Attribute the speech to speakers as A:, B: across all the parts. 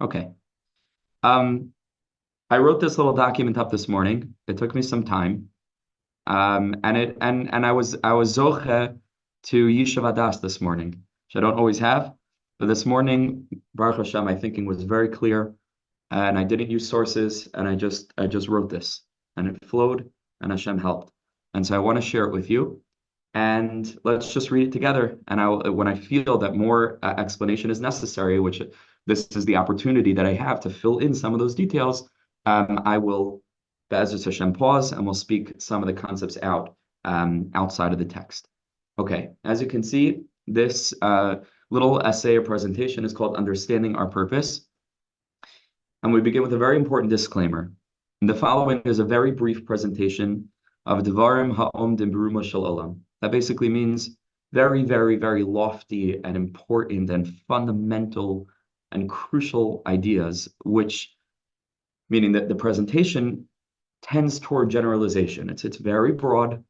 A: Okay. I wrote this little document up this morning. It took me some time. And I was zoche to Yishuv Adas this morning, which I don't always have. But this morning, Baruch Hashem, my thinking was very clear, and I didn't use sources, and I just wrote this, and it flowed, and Hashem helped. And so I want to share it with you, and let's just read it together. And when I feel that more explanation is necessary, which this is the opportunity that I have to fill in some of those details, I will, Be'ezus Hashem, pause, and we'll speak some of the concepts out outside of the text. Okay, as you can see, this little essay or presentation is called Understanding Our Purpose. And we begin with a very important disclaimer. And the following is a very brief presentation of Devarim Ha'omdim Beruma Shel Olam. That basically means very, very, very lofty and important and fundamental and crucial ideas, which, meaning that the presentation tends toward generalization. It's very broad,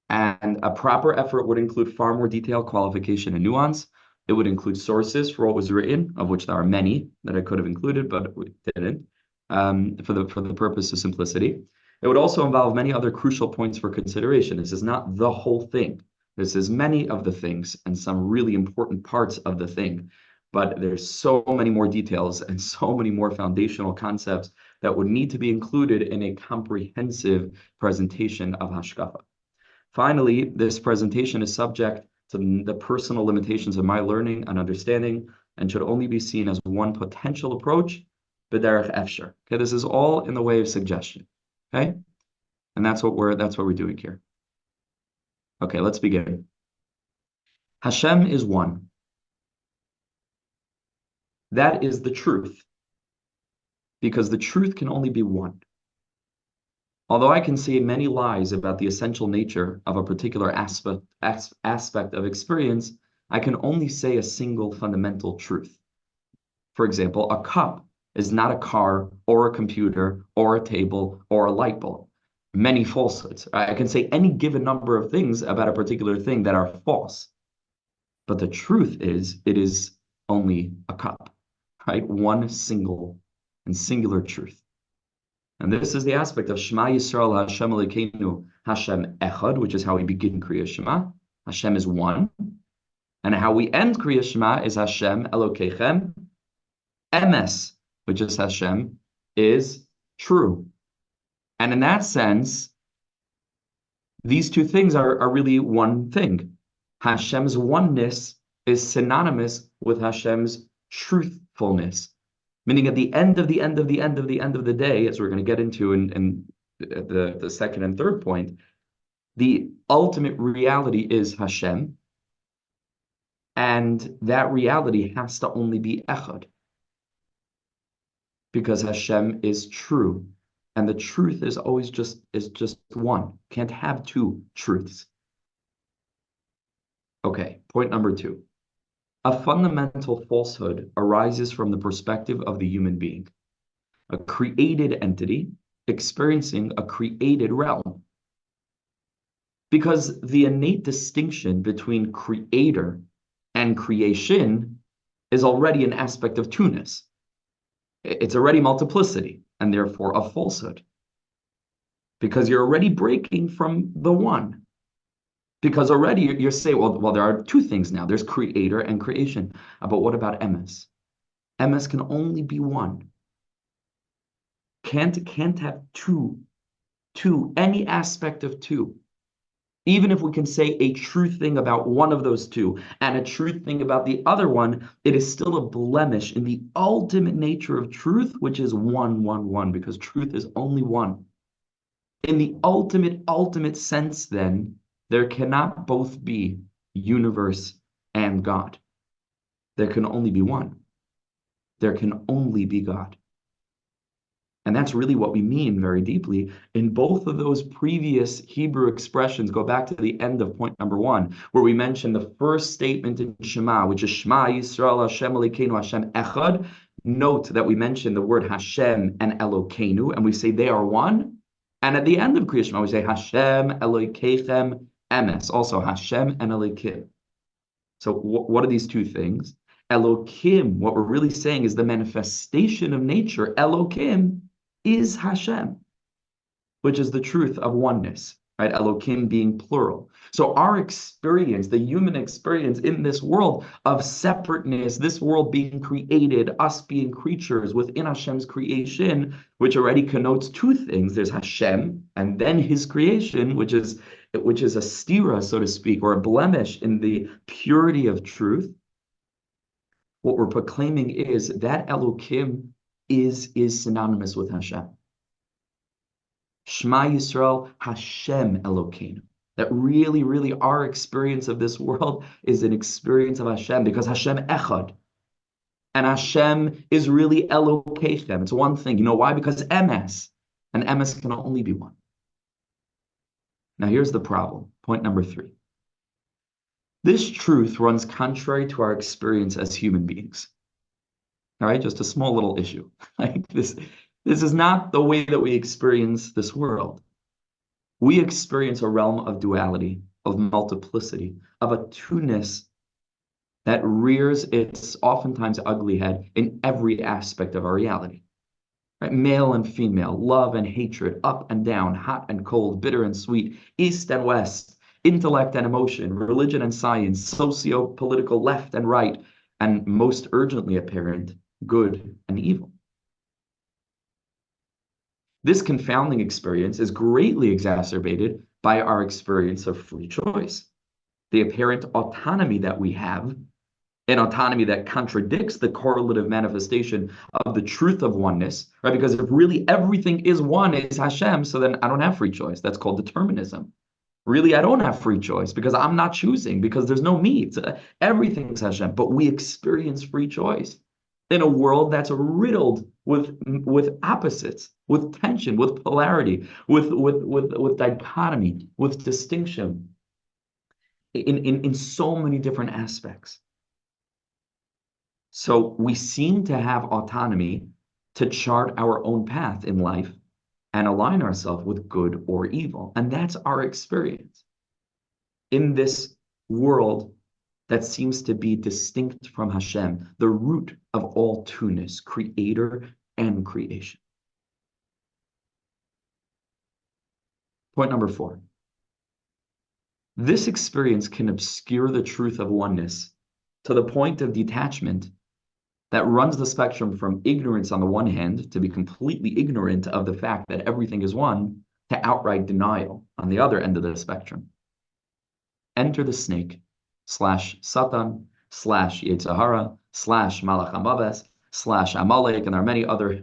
A: and a proper effort would include far more detail, qualification, and nuance. It would include sources for what was written, of which there are many that I could have included, but we didn't, for the purpose of simplicity. It would also involve many other crucial points for consideration. This is not the whole thing. This is many of the things and some really important parts of the thing. But there's so many more details and so many more foundational concepts that would need to be included in a comprehensive presentation of Hashkafa. Finally, this presentation is subject to the personal limitations of my learning and understanding, and should only be seen as one potential approach, b'derech efshar. Okay, this is all in the way of suggestion. Okay, and that's what we're doing here. Okay, let's begin. Hashem is one. That is the truth, because the truth can only be one. Although I can say many lies about the essential nature of a particular aspect of experience, I can only say a single fundamental truth. For example, a cup is not a car or a computer or a table or a light bulb. Many falsehoods. I can say any given number of things about a particular thing that are false. But the truth is, it is only a cup, right? One single and singular truth. And this is the aspect of Shema Yisrael Hashem Elokeinu Hashem Echad, which is how we begin Kriya Shema. Hashem is one. And how we end Kriya Shema is Hashem Elokechem Emes, which is Hashem is true. And in that sense, these two things are really one thing. Hashem's oneness is synonymous with Hashem's truthfulness. Meaning at the end of the day, as we're going to get into in the second and third point, the ultimate reality is Hashem. And that reality has to only be echad. Because Hashem is true. And the truth is always just one. Can't have two truths. Okay, point number 2. A fundamental falsehood arises from the perspective of the human being, a created entity experiencing a created realm. Because the innate distinction between creator and creation is already an aspect of two-ness. It's already multiplicity, and therefore a falsehood. Because you're already breaking from the one. Because already you're saying, well, there are two things now. There's creator and creation. But what about emes? Emes can only be one. Can't have two, any aspect of two. Even if we can say a true thing about one of those two and a true thing about the other one, it is still a blemish in the ultimate nature of truth, which is one, because truth is only one. In the ultimate sense, then, there cannot both be universe and God. There can only be one. There can only be God. And that's really what we mean very deeply in both of those previous Hebrew expressions. Go back to the end of point number 1, where we mentioned the first statement in Shema, which is Shema Yisrael Hashem Elokeinu Hashem Echad. Note that we mentioned the word Hashem and Elokeinu, and we say they are one. And at the end of Kriya Shema, we say Hashem Elokechem Emes, also Hashem and Elokim. So what are these two things? Elokim, what we're really saying is the manifestation of nature, Elokim, is Hashem, which is the truth of oneness, right? Elokim being plural. So our experience, the human experience in this world of separateness, this world being created, us being creatures within Hashem's creation, which already connotes two things. There's Hashem and then his creation, which is a stira, so to speak, or a blemish in the purity of truth. What we're proclaiming is that Elokim is synonymous with Hashem. Shema Yisrael, Hashem Elokeinu. That really, really our experience of this world is an experience of Hashem, because Hashem Echad. And Hashem is really Elokechem. It's one thing. You know why? Because Emes. And Emes can only be one. Now here's the problem. Point number 3. This truth runs contrary to our experience as human beings. All right, just a small little issue. Like this is not the way that we experience this world. We experience a realm of duality, of multiplicity, of a two-ness that rears its oftentimes ugly head in every aspect of our reality. Right? Male and female, love and hatred, up and down, hot and cold, bitter and sweet, east and west, intellect and emotion, religion and science, socio-political left and right, and most urgently apparent, good and evil. This confounding experience is greatly exacerbated by our experience of free choice. The apparent autonomy that we have, an autonomy that contradicts the correlative manifestation of the truth of oneness, right? Because if really everything is one, is Hashem, so then I don't have free choice. That's called determinism. Really, I don't have free choice because I'm not choosing, because there's no me. Everything's Hashem, but we experience free choice in a world that's riddled with opposites, with tension, with polarity, with dichotomy, with distinction in so many different aspects. So we seem to have autonomy to chart our own path in life and align ourselves with good or evil. And that's our experience in this world that seems to be distinct from Hashem, the root of all two-ness, creator and creation. Point number 4. This experience can obscure the truth of oneness to the point of detachment that runs the spectrum from ignorance on the one hand, to be completely ignorant of the fact that everything is one, to outright denial on the other end of the spectrum. Enter the snake, /Satan, /Yetzirah, /Malach HaMaves, /Amalek, and there are many other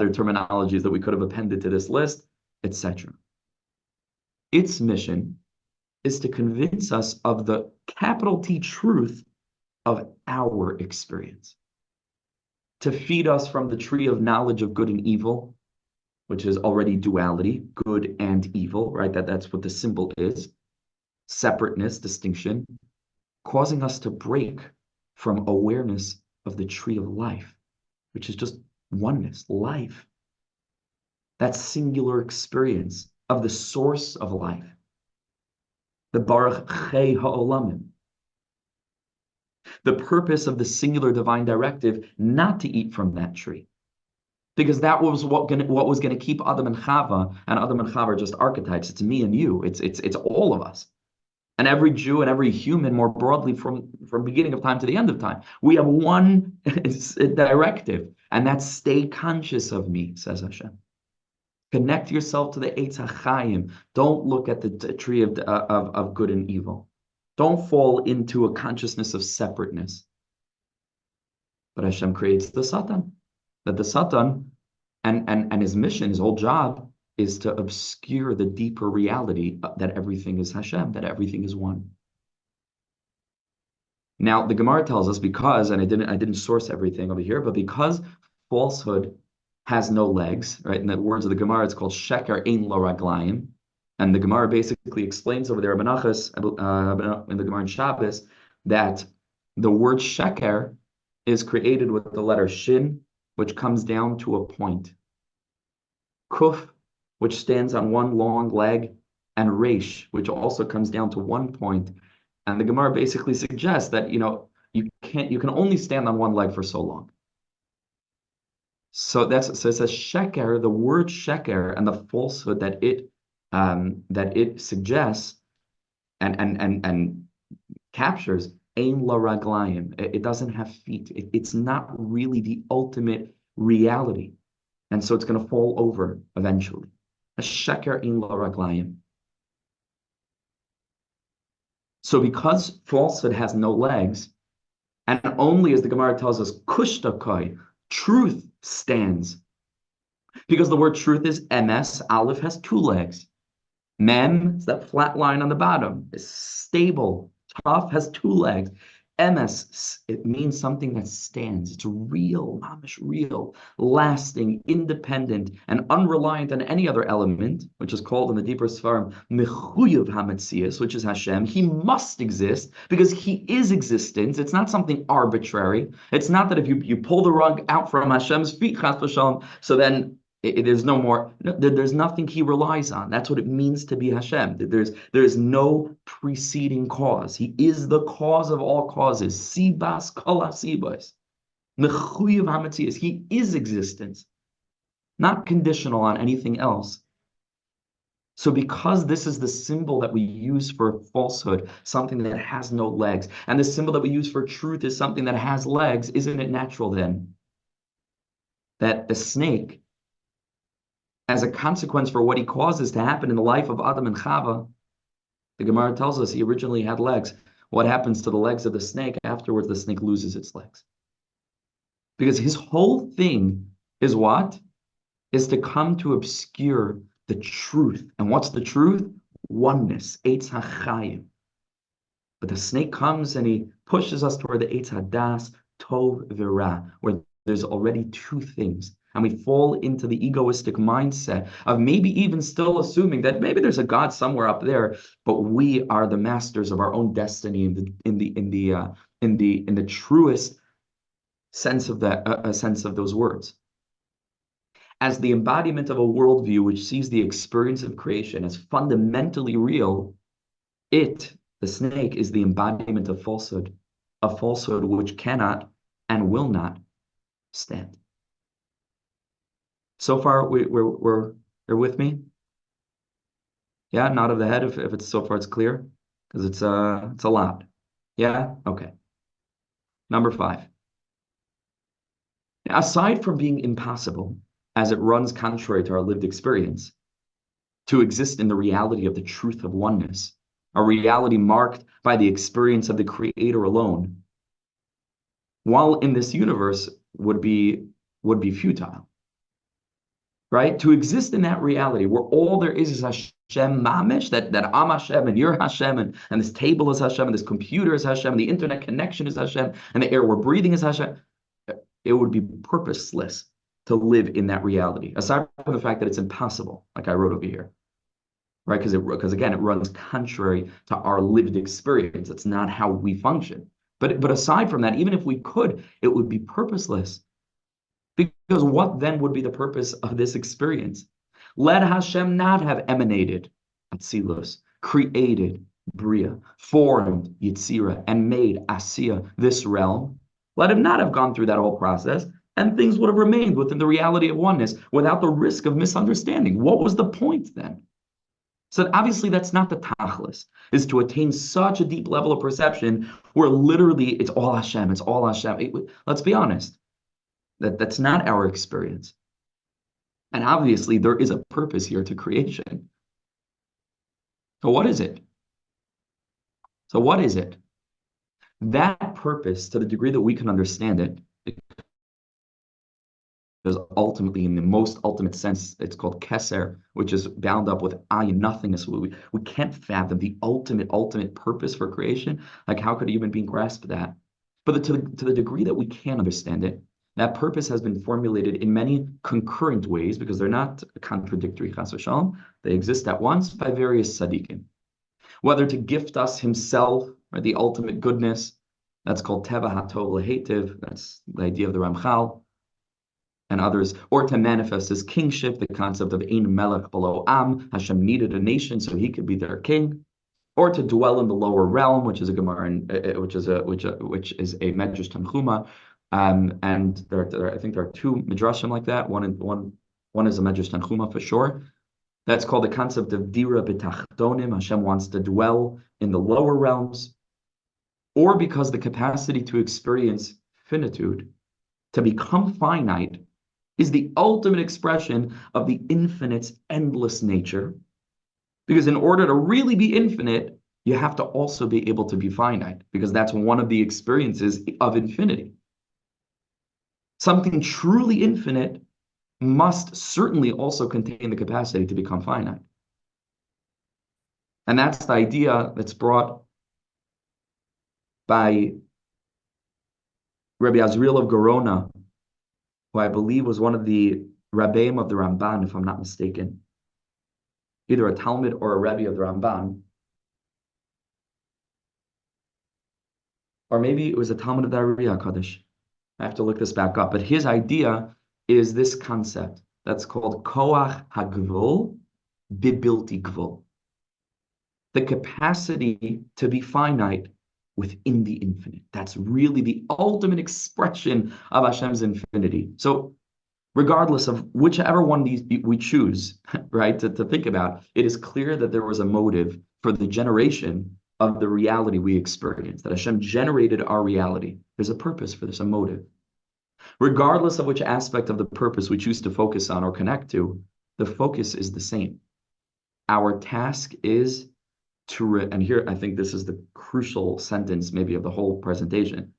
A: terminologies that we could have appended to this list, etc. Its mission is to convince us of the capital T truth of our experience, to feed us from the tree of knowledge of good and evil, which is already duality, good and evil, right? That's what the symbol is. Separateness, distinction, causing us to break from awareness of the tree of life, which is just oneness, life. That singular experience of the source of life. The Baruch Chei Ha'olamim. The purpose of the singular divine directive not to eat from that tree. Because that was what was going to keep Adam and Chava, and Adam and Chava are just archetypes. It's me and you. It's all of us. And every Jew and every human more broadly from beginning of time to the end of time. We have one directive, and that's stay conscious of me, says Hashem. Connect yourself to the Eitz HaChaim. Don't look at the tree of good and evil. Don't fall into a consciousness of separateness. But Hashem creates the Satan. That the Satan and his mission, his whole job, is to obscure the deeper reality that everything is Hashem, that everything is one. Now, the Gemara tells us, because, and I didn't source everything over here, but because falsehood has no legs, right? In the words of the Gemara, it's called Sheker Ein Lo Raglayim. And the Gemara basically explains over there, Menachos, in the Gemara in Shabbos, that the word sheker is created with the letter shin, which comes down to a point. Kuf, which stands on one long leg, and resh, which also comes down to one point. And the Gemara basically suggests that, you can only stand on one leg for so long. So it's a sheker, the word sheker and the falsehood that it suggests and captures, ein la raglayim. It doesn't have feet. It's not really the ultimate reality. And so it's going to fall over eventually. A sheker ein la raglayim. So because falsehood has no legs, and only, as the Gemara tells us, kushtakoi, truth stands. Because the word truth is emes, aleph has two legs. Mem is that flat line on the bottom, is stable. Taf has two legs. Emes, it means something that stands. It's real, mamish real, lasting, independent, and unreliant on any other element, which is called in the deeper Sfarim, mechuyev hametzias, which is Hashem. He must exist because he is existence. It's not something arbitrary. It's not that if you pull the rug out from Hashem's feet, chas v'shalom, so then there's no more, there's nothing he relies on. That's what it means to be Hashem. There's no preceding cause. He is the cause of all causes. Sibas kol hasibas. Mechuyev hametzias. He is existence, not conditional on anything else. So because this is the symbol that we use for falsehood, something that has no legs, and the symbol that we use for truth is something that has legs, isn't it natural then that the snake, as a consequence for what he causes to happen in the life of Adam and Chava, the Gemara tells us he originally had legs. What happens to the legs of the snake? Afterwards, the snake loses its legs. Because his whole thing is what? Is to come to obscure the truth. And what's the truth? Oneness, Eitz HaChayim. But the snake comes and he pushes us toward the Eitz HaDas, Tov V'Ra, where there's already two things. And we fall into the egoistic mindset of maybe even still assuming that maybe there's a God somewhere up there, but we are the masters of our own destiny in the truest sense of that sense of those words. As the embodiment of a worldview which sees the experience of creation as fundamentally real, the snake, is the embodiment of falsehood, a falsehood which cannot and will not stand. So far, you're with me? Yeah, nod of the head if it's so far it's clear, because it's a lot. Yeah, okay. Number 5. Now, aside from being impossible, as it runs contrary to our lived experience, to exist in the reality of the truth of oneness, a reality marked by the experience of the Creator alone, while in this universe would be futile. Right? To exist in that reality where all there is Hashem mamish, that I'm Hashem and you're Hashem, and this table is Hashem, and this computer is Hashem, and the internet connection is Hashem, and the air we're breathing is Hashem, it would be purposeless to live in that reality, aside from the fact that it's impossible, like I wrote over here. Right? Because again, it runs contrary to our lived experience. It's not how we function. But aside from that, even if we could, it would be purposeless. Because what then would be the purpose of this experience? Let Hashem not have emanated Atzilus, created Bria, formed Yitzira, and made Asiya, this realm. Let him not have gone through that whole process, and things would have remained within the reality of oneness without the risk of misunderstanding. What was the point then? So obviously that's not the tachlis, is to attain such a deep level of perception where literally it's all Hashem, it's all Hashem. Let's be honest. That's not our experience. And obviously there is a purpose here to creation. So what is it? That purpose, to the degree that we can understand it, because ultimately, in the most ultimate sense, it's called keser, which is bound up with ayin, nothingness. We can't fathom the ultimate purpose for creation. Like, how could a human being grasp that? But to the degree that we can understand it, that purpose has been formulated in many concurrent ways, because they're not contradictory, chas v'shalom. They exist at once by various tzaddikim. Whether to gift us himself, or the ultimate goodness, that's called teva hatov lehetiv, that's the idea of the Ramchal, and others, or to manifest his kingship, the concept of ein melech below am. Hashem needed a nation so he could be their king. or to dwell in the lower realm, which is a Gemara, which is a Medrash Tanchuma, and I think there are two midrashim like that. One is a Medrash Tanchuma for sure. That's called the concept of dira b'tachtonim. Hashem wants to dwell in the lower realms, or because the capacity to experience finitude, to become finite, is the ultimate expression of the infinite's endless nature. Because in order to really be infinite, you have to also be able to be finite, because that's one of the experiences of infinity. Something truly infinite must certainly also contain the capacity to become finite. And that's the idea that's brought by Rabbi Azriel of Gerona, who I believe was one of the Rabbeim of the Ramban, if I'm not mistaken. Either a Talmud or a Rebbe of the Ramban. Or maybe it was a Talmud of the Ari HaKadosh. I have to look this back up. But his idea is this concept that's called Koach HaGvul Bibilti Gvul. The capacity to be finite within the infinite. That's really the ultimate expression of Hashem's infinity. So regardless of whichever one of these we choose, right, to think about, it is clear that there was a motive for the generation of the reality we experience, that Hashem generated our reality. There's a purpose for this, a motive. Regardless of which aspect of the purpose we choose to focus on or connect to, the focus is the same. Our task is to, and here I think this is the crucial sentence maybe of the whole presentation.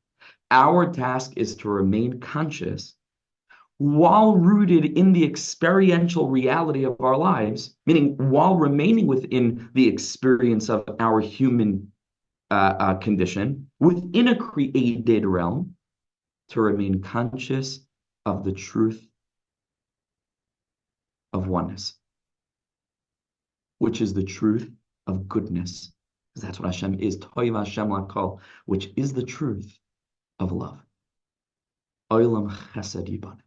A: Our task is to remain conscious while rooted in the experiential reality of our lives, meaning while remaining within the experience of our human condition, within a created realm, to remain conscious of the truth of oneness, which is the truth of goodness, because that's what Hashem is, Toiv Hashem Lakol, which is the truth of love. Olam Chesed Yibane.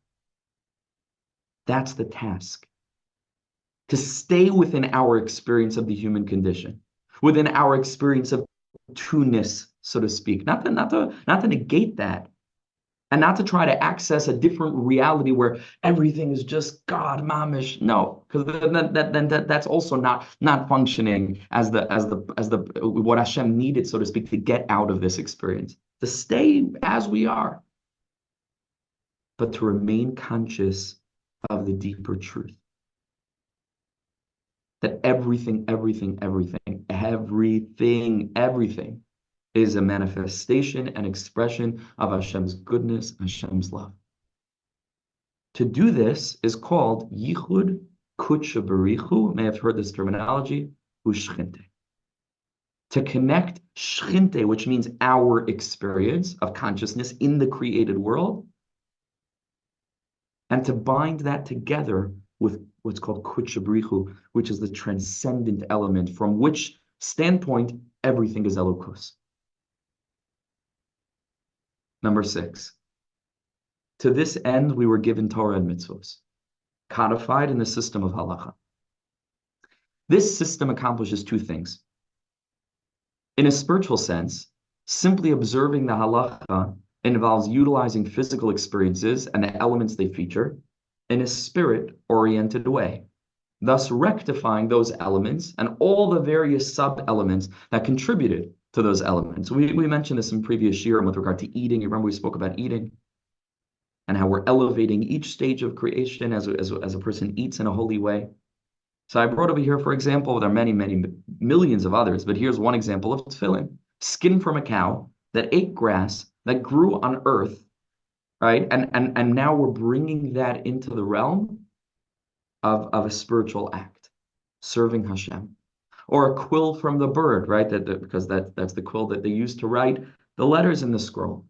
A: That's the task. To stay within our experience of the human condition, within our experience of two-ness, so to speak. Not to negate that, and not to try to access a different reality where everything is just God, mamish. No, because then that's also not functioning as the what Hashem needed, so to speak, to get out of this experience. To stay as we are, but to remain conscious of the deeper truth. That everything is a manifestation and expression of Hashem's goodness, Hashem's love. To do this is called Yichud Kutsha Barichu, may have heard this terminology, Ushchinte. To connect Shchinte, which means our experience of consciousness in the created world, and to bind that together with what's called Kutsha Barichu, which is the transcendent element from which standpoint everything is Elokus. Number 6, to this end we were given Torah and Mitzvot, codified in the system of Halacha. This system accomplishes two things. In a spiritual sense, simply observing the Halacha involves utilizing physical experiences and the elements they feature in a spirit-oriented way, thus rectifying those elements and all the various sub-elements that contributed to those elements. We mentioned this in previous year with regard to eating. You remember we spoke about eating and how we're elevating each stage of creation as a person eats in a holy way. So I brought over here, for example, there are many millions of others, but here's one example of tefillin. Skin from a cow that ate grass, that grew on earth, right? And now we're bringing that into the realm of a spiritual act, serving Hashem. Or a quill from the bird, right? Because that's the quill that they used to write the letters in the scroll.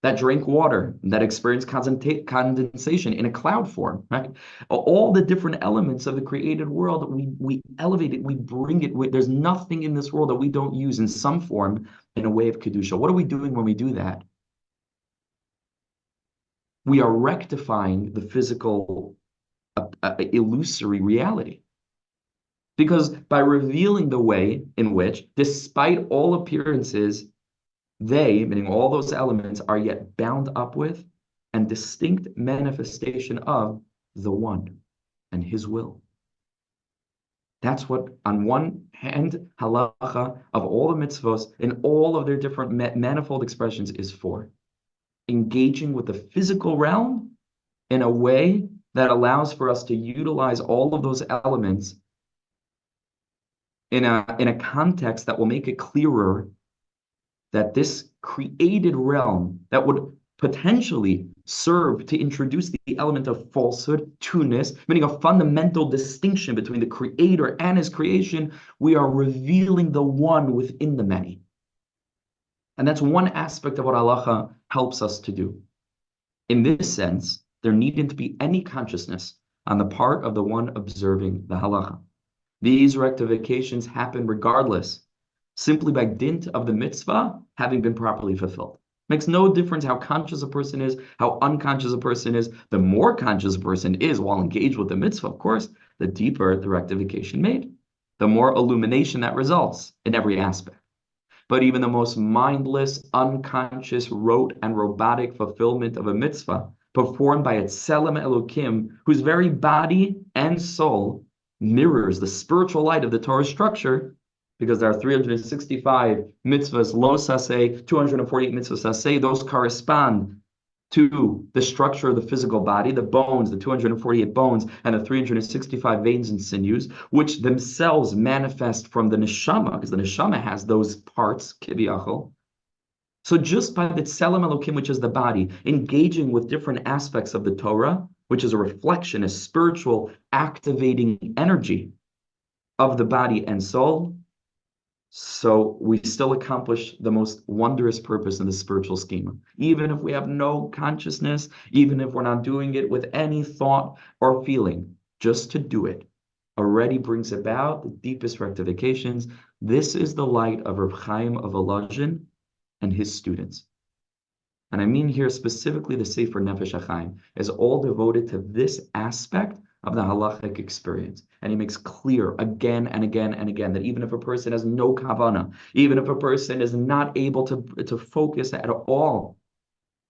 A: That drank water, that experienced condensation in a cloud form, right? All the different elements of the created world, we elevate it, we bring it. There's nothing in this world that we don't use in some form in a way of Kedusha. What are we doing when we do that? We are rectifying the physical, illusory reality. Because by revealing the way in which, despite all appearances, they, meaning all those elements, are yet bound up with and distinct manifestation of the one and his will. That's what, on one hand, halacha of all the mitzvos in all of their different manifold expressions is for. Engaging with the physical realm in a way that allows for us to utilize all of those elements in a context that will make it clearer that this created realm that would potentially serve to introduce the element of falsehood, two-ness, meaning a fundamental distinction between the creator and his creation, we are revealing the one within the many. And that's one aspect of what halacha helps us to do. In this sense, there needn't be any consciousness on the part of the one observing the halacha. These rectifications happen regardless, simply by dint of the mitzvah having been properly fulfilled. Makes no difference how conscious a person is, how unconscious a person is. The more conscious a person is while engaged with the mitzvah, of course, the deeper the rectification made, the more illumination that results in every aspect. But even the most mindless, unconscious, rote, and robotic fulfillment of a mitzvah performed by a Tselem Elokim, whose very body and soul mirrors the spiritual light of the Torah structure, because there are 365 mitzvahs, lo saseh, 248 mitzvahs saseh, those correspond to the structure of the physical body, the bones, the 248 bones, and the 365 veins and sinews, which themselves manifest from the neshama, because the neshama has those parts, kiviyachol. So just by the tselem elokim, which is the body, engaging with different aspects of the Torah, which is a reflection, a spiritual activating energy of the body and soul, so we still accomplish the most wondrous purpose in the spiritual schema. Even if we have no consciousness, even if we're not doing it with any thought or feeling, just to do it already brings about the deepest rectifications. This is the light of Reb Chaim of Volozhin and his students. And I mean here specifically the Sefer Nefesh HaChaim is all devoted to this aspect of the halachic experience. And he makes clear again and again and again that even if a person has no kavana, even if a person is not able to focus at all,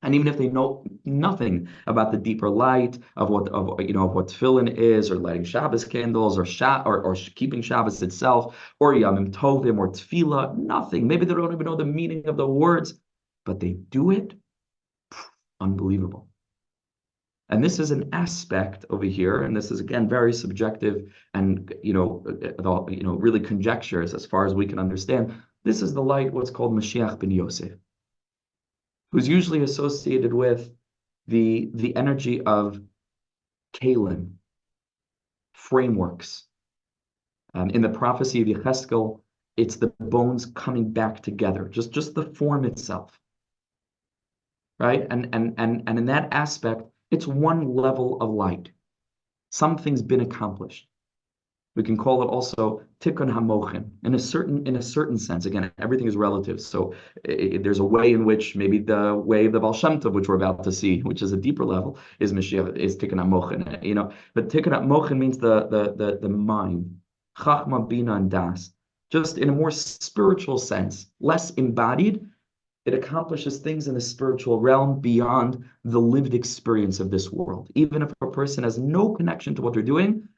A: and even if they know nothing about the deeper light of what tefillin is, or lighting Shabbos candles, or keeping Shabbos itself, or Yamim Tovim, or tefillah, nothing. Maybe they don't even know the meaning of the words, but they do it. Unbelievable. And this is an aspect over here, and this is again very subjective and really conjectures as far as we can understand. This is the light, what's called Mashiach ben Yosef, who's usually associated with the energy of kalim, frameworks. In the prophecy of Yecheskel, it's the bones coming back together, just the form itself, right? And in that aspect, it's one level of light. Something's been accomplished. We can call it also tikkun hamochin in a certain sense. Again, everything is relative. So there's a way in which maybe the way of the Baal Shem Tov, which we're about to see, which is a deeper level, is Mashiach, is tikkun hamochin. But tikkun hamochin means the mind, chachma, bina, and das. Just in a more spiritual sense, less embodied. It accomplishes things in the spiritual realm beyond the lived experience of this world. Even if a person has no connection to what they're doing,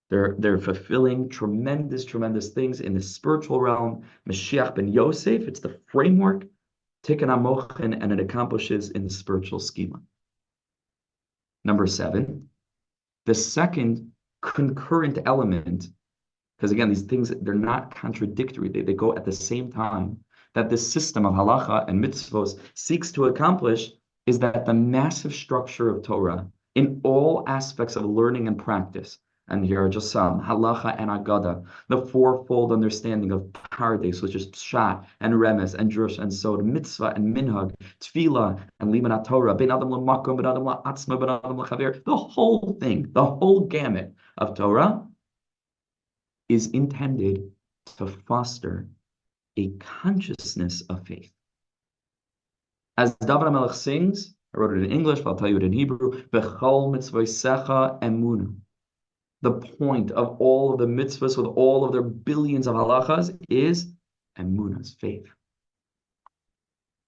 A: they're fulfilling tremendous things in the spiritual realm. Mashiach ben Yosef, it's the framework, tikkun hamochin, and it accomplishes in the spiritual schema. Number 7, the second concurrent element, because again, these things, they're not contradictory, they go at the same time, that this system of halacha and mitzvos seeks to accomplish, is that the massive structure of Torah in all aspects of learning and practice, and here are just some, halacha and agada, the fourfold understanding of pardes, which is pshat and remes and drush and sod, mitzvah and minhag, tefillah and liman Torah, ben adam l'makom, ben adam la'atzma, ben adam l'chaver, the whole thing, the whole gamut of Torah is intended to foster a consciousness of faith. As David HaMelech sings, I wrote it in English, but I'll tell you it in Hebrew, B'chol mitzvosecha emuna. The point of all of the mitzvahs with all of their billions of halachas is emunah's faith.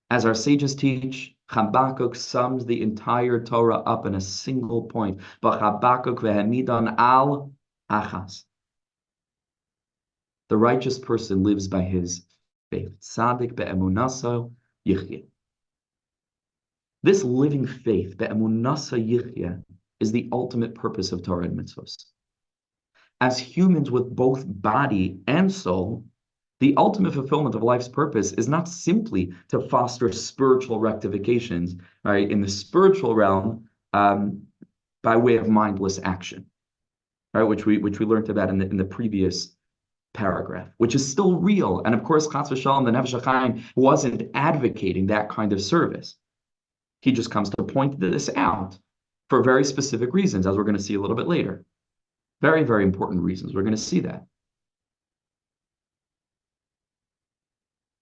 A: As our sages teach, Habakkuk sums the entire Torah up in a single point. Habakkuk vehemidan al achas. The righteous person lives by his faith. Tzadik be'emunaso yichye. This living faith, be'emunasa yichye, is the ultimate purpose of Torah and mitzvahs. As humans with both body and soul, the ultimate fulfillment of life's purpose is not simply to foster spiritual rectifications, right, in the spiritual realm by way of mindless action, right, which we learned about in the previous paragraph, which is still real. And of course, Chas v'Shalom, the Nefesh HaChaim wasn't advocating that kind of service. He just comes to point this out for very specific reasons, as we're going to see a little bit later. Very, very important reasons. We're going to see that.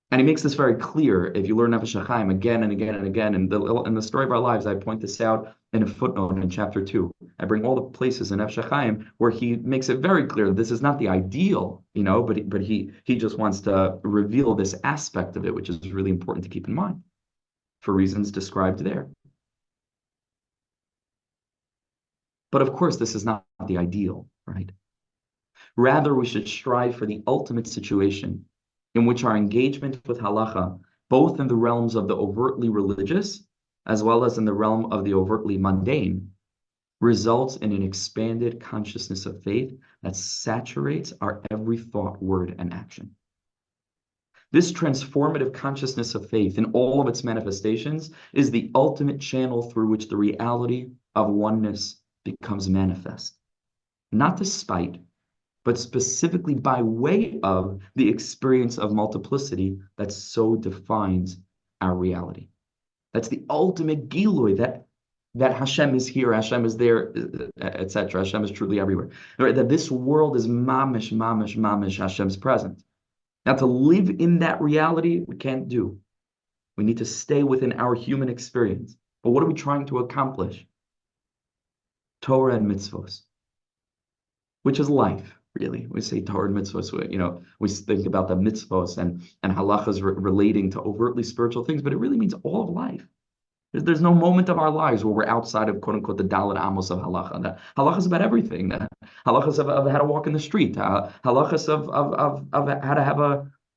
A: And he makes this very clear if you learn Nefesh HaChaim again and again and again. In the story of our lives, I point this out in a footnote in chapter 2. I bring all the places in Nefesh HaChaim where he makes it very clear this is not the ideal, but he just wants to reveal this aspect of it, which is really important to keep in mind for reasons described there. But of course, this is not the ideal, right? Rather, we should strive for the ultimate situation in which our engagement with halacha, both in the realms of the overtly religious as well as in the realm of the overtly mundane, results in an expanded consciousness of faith that saturates our every thought, word, and action. This transformative consciousness of faith in all of its manifestations is the ultimate channel through which the reality of oneness becomes manifest, not despite, but specifically by way of the experience of multiplicity that so defines our reality. That's the ultimate gilui, that Hashem is here, Hashem is there, etc. Hashem is truly everywhere. Right? That this world is mamish, mamish, mamish Hashem's presence. Now, to live in that reality, we can't do. We need to stay within our human experience. But what are we trying to accomplish? Torah and mitzvos, which is life, really. We say Torah and mitzvos, we think about the mitzvos and halachas relating to overtly spiritual things, but it really means all of life. There's no moment of our lives where we're outside of, quote unquote, the Dalit Amos of halacha. The halacha is about everything. The halachas of how to walk in the street. Halachas of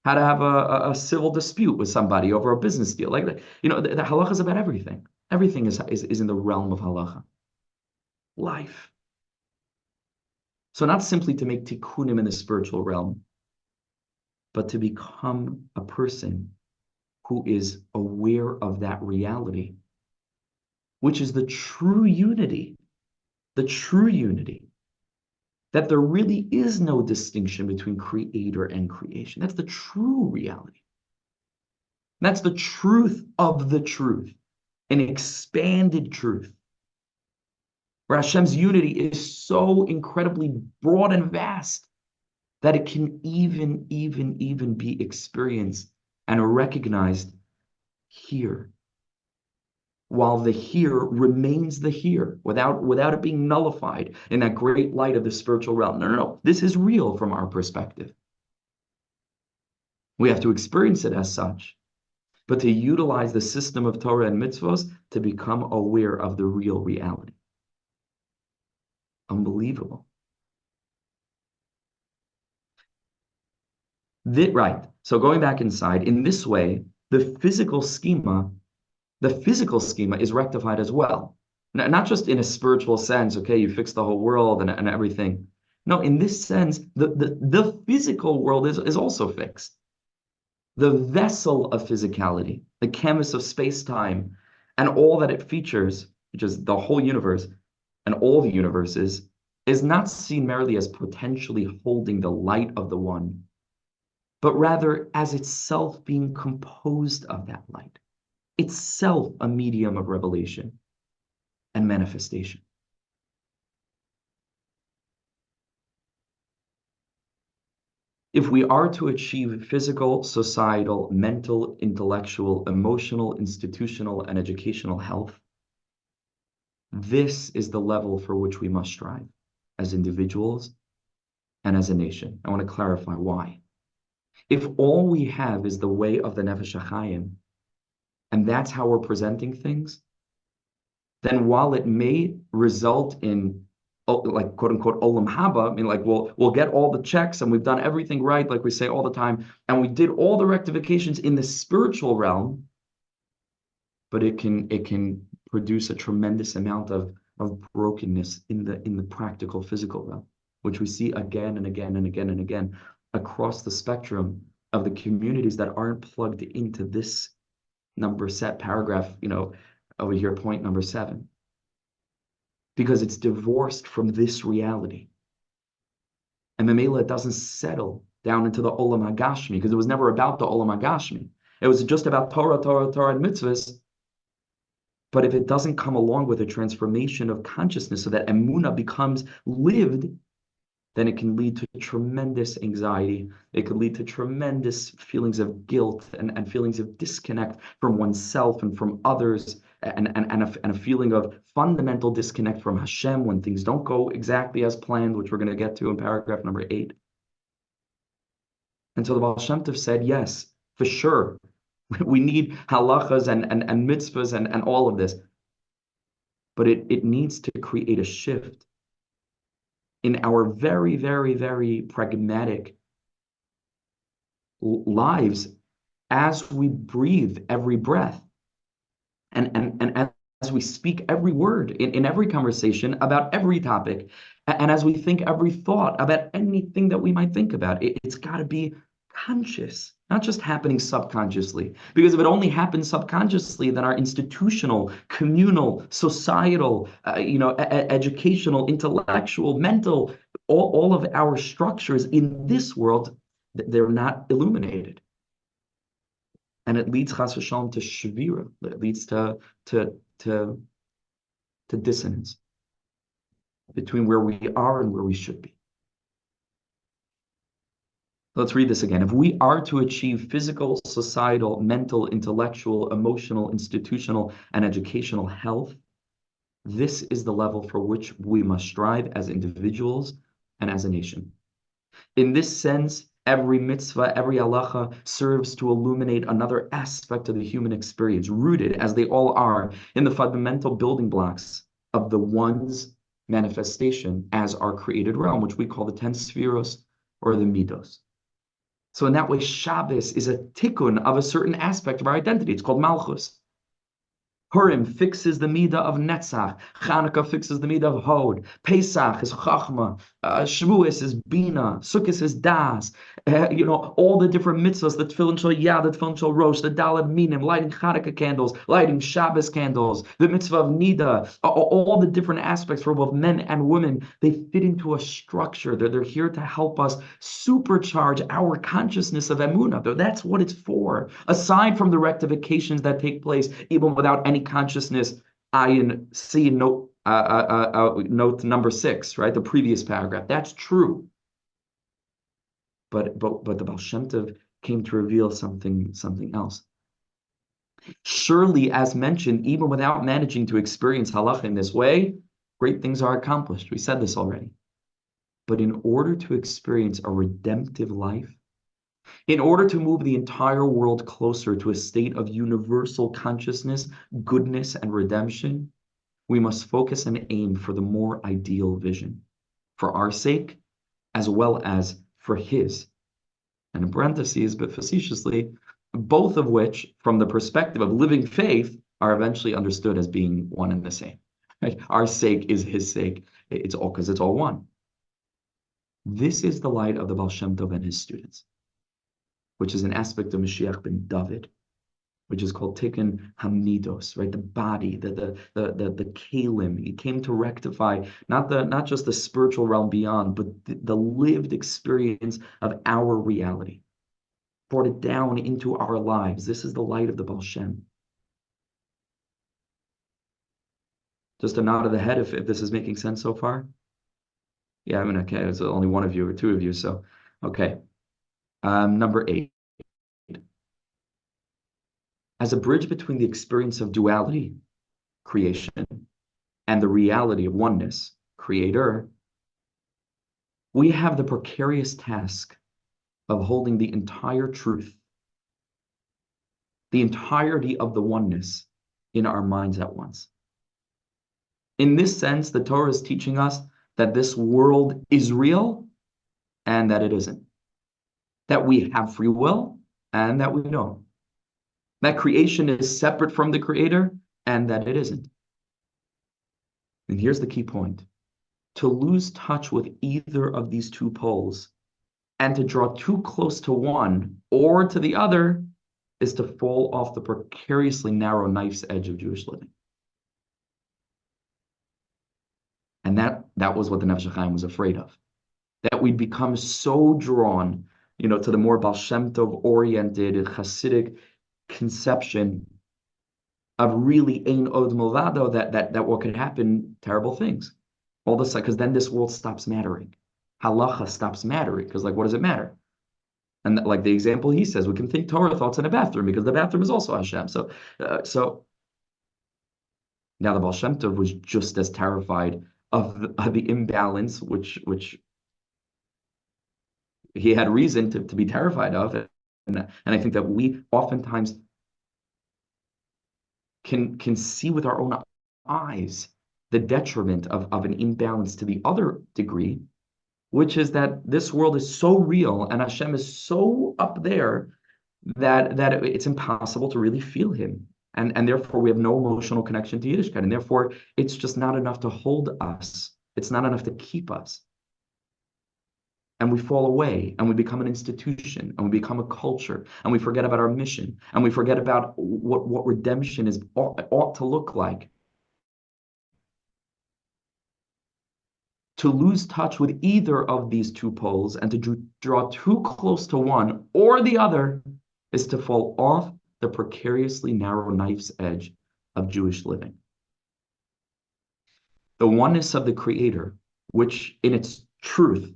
A: how to have a civil dispute with somebody over a business deal. The halacha is about everything. Everything is in the realm of halacha. Life. So not simply to make tikkunim in the spiritual realm, but to become a person who is aware of that reality, which is the true unity, that there really is no distinction between creator and creation. That's the true reality. That's the truth of the truth, an expanded truth, where Hashem's unity is so incredibly broad and vast that it can even be experienced and recognized here, while the here remains the here, without it being nullified in that great light of the spiritual realm. No. This is real from our perspective. We have to experience it as such, but to utilize the system of Torah and mitzvos to become aware of the real reality. Unbelievable. Right. So going back inside, in this way, the physical schema is rectified as well. Not just in a spiritual sense, okay, you fix the whole world and everything. No, in this sense, the physical world is also fixed. The vessel of physicality, the canvas of space-time, and all that it features, which is the whole universe and all the universes, is not seen merely as potentially holding the light of the one, but rather as itself being composed of that light, itself a medium of revelation and manifestation. If we are to achieve physical, societal, mental, intellectual, emotional, institutional, and educational health, this is the level for which we must strive. as individuals and as a nation. I want to clarify why. If all we have is the way of the Nefesh HaChaim, and that's how we're presenting things, then while it may result in, like, quote unquote, olam haba, I mean, like, we'll get all the checks and we've done everything right, like we say all the time, and we did all the rectifications in the spiritual realm, but it can produce a tremendous amount of brokenness in the practical physical realm, which we see again and again and again and again across the spectrum of the communities that aren't plugged into this number set paragraph, over here, point number 7, because it's divorced from this reality. And Mamela, it doesn't settle down into the Olam HaGashmi, because it was never about the Olam HaGashmi. It was just about Torah, and mitzvahs. But if it doesn't come along with a transformation of consciousness so that Emunah becomes lived, then it can lead to tremendous anxiety. It could lead to tremendous feelings of guilt and feelings of disconnect from oneself and from others, and a feeling of fundamental disconnect from Hashem when things don't go exactly as planned, which we're going to get to in paragraph number 8. And so the Baal Shem Tov said, yes, for sure, we need halachas and mitzvahs and all of this. But it needs to create a shift in our very, very, very pragmatic lives as we breathe every breath and as we speak every word in every conversation about every topic, and as we think every thought about anything that we might think about. It's got to be conscious, not just happening subconsciously. Because if it only happens subconsciously, then our institutional, communal, societal, educational, intellectual, mental, all of our structures in this world, they're not illuminated. And it leads, chas v'shalom, to shvira. It leads to dissonance between where we are and where we should be. Let's read this again. If we are to achieve physical, societal, mental, intellectual, emotional, institutional, and educational health, this is the level for which we must strive as individuals and as a nation. In this sense, every mitzvah, every halacha serves to illuminate another aspect of the human experience, rooted, as they all are, in the fundamental building blocks of the one's manifestation as our created realm, which we call the 10 spheros or the midos. So in that way, Shabbos is a tikkun of a certain aspect of our identity. It's called Malchus. Purim fixes the midah of Netzach. Chanukah fixes the midah of Hod. Pesach is Chachma. Shavuos is Bina. Sukkot is Das. All the different mitzvahs, the Tefillin Shel Yad, the Tefillin Shel Rosh, the Daled Minim, lighting Chanukah candles, lighting Shabbos candles, the mitzvah of Nida, all the different aspects for both men and women, they fit into a structure. They're here to help us supercharge our consciousness of Emunah. That's what it's for. Aside from the rectifications that take place, even without any consciousness, ayin see note number 6, right? The previous paragraph. That's true. But the Baal Shem Tov came to reveal something else. Surely, as mentioned, even without managing to experience halacha in this way, great things are accomplished. We said this already. But in order to experience a redemptive life, in order to move the entire world closer to a state of universal consciousness, goodness, and redemption, we must focus and aim for the more ideal vision, for our sake, as well as for his. And in parentheses, but facetiously, both of which, from the perspective of living faith, are eventually understood as being one and the same. Right? Our sake is his sake. It's all because it's all one. This is the light of the Baal Shem Tov and his students, which is an aspect of Mashiach ben David, which is called Tikkun Hamidos, right? The body, the kalim. He came to rectify not just the spiritual realm beyond, but the lived experience of our reality. Brought it down into our lives. This is the light of the Baal Shem. Just a nod of the head if this is making sense so far. Yeah, I mean, okay, it's only one of you or two of you, so okay. Number 8. As a bridge between the experience of duality, creation, and the reality of oneness, creator, we have the precarious task of holding the entire truth, the entirety of the oneness in our minds at once. In this sense, the Torah is teaching us that this world is real and that it isn't. That we have free will and that we don't. That creation is separate from the Creator and that it isn't. And here's the key point. To lose touch with either of these two poles and to draw too close to one or to the other is to fall off the precariously narrow knife's edge of Jewish living. And that was what the Nefesh HaChaim was afraid of. That we'd become so drawn, to the more Baal Shem Tov-oriented Hasidic conception of really Ein Od Milvado, that what could happen, terrible things. All this, because then this world stops mattering. Halacha stops mattering, because what does it matter? And the example he says, we can think Torah thoughts in a bathroom, because the bathroom is also Hashem. So now the Baal Shem Tov was just as terrified of the imbalance, which he had reason to be terrified of. And I think that we oftentimes can see with our own eyes the detriment of an imbalance to the other degree, which is that this world is so real and Hashem is so up there that it's impossible to really feel him. And therefore we have no emotional connection to Yiddishkeit. And therefore it's just not enough to hold us. It's not enough to keep us. And we fall away and we become an institution and we become a culture and we forget about our mission and we forget about what redemption ought to look like. To lose touch with either of these two poles and to draw too close to one or the other is to fall off the precariously narrow knife's edge of Jewish living. The oneness of the Creator, which in its truth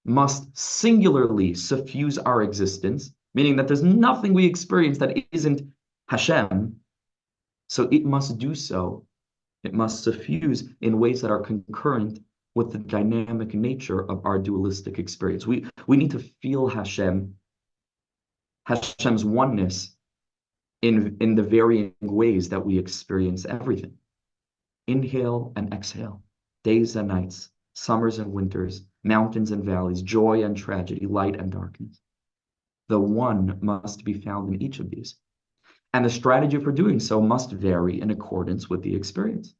A: must singularly suffuse our existence, meaning that there's nothing we experience that isn't Hashem, so it must do so. It must suffuse in ways that are concurrent with the dynamic nature of our dualistic experience. We need to feel Hashem's oneness in the varying ways that we experience everything. Inhale and exhale, days and nights, summers and winters, mountains and valleys, joy and tragedy, light and darkness. The one must be found in each of these. And the strategy for doing so must vary in accordance with the experience.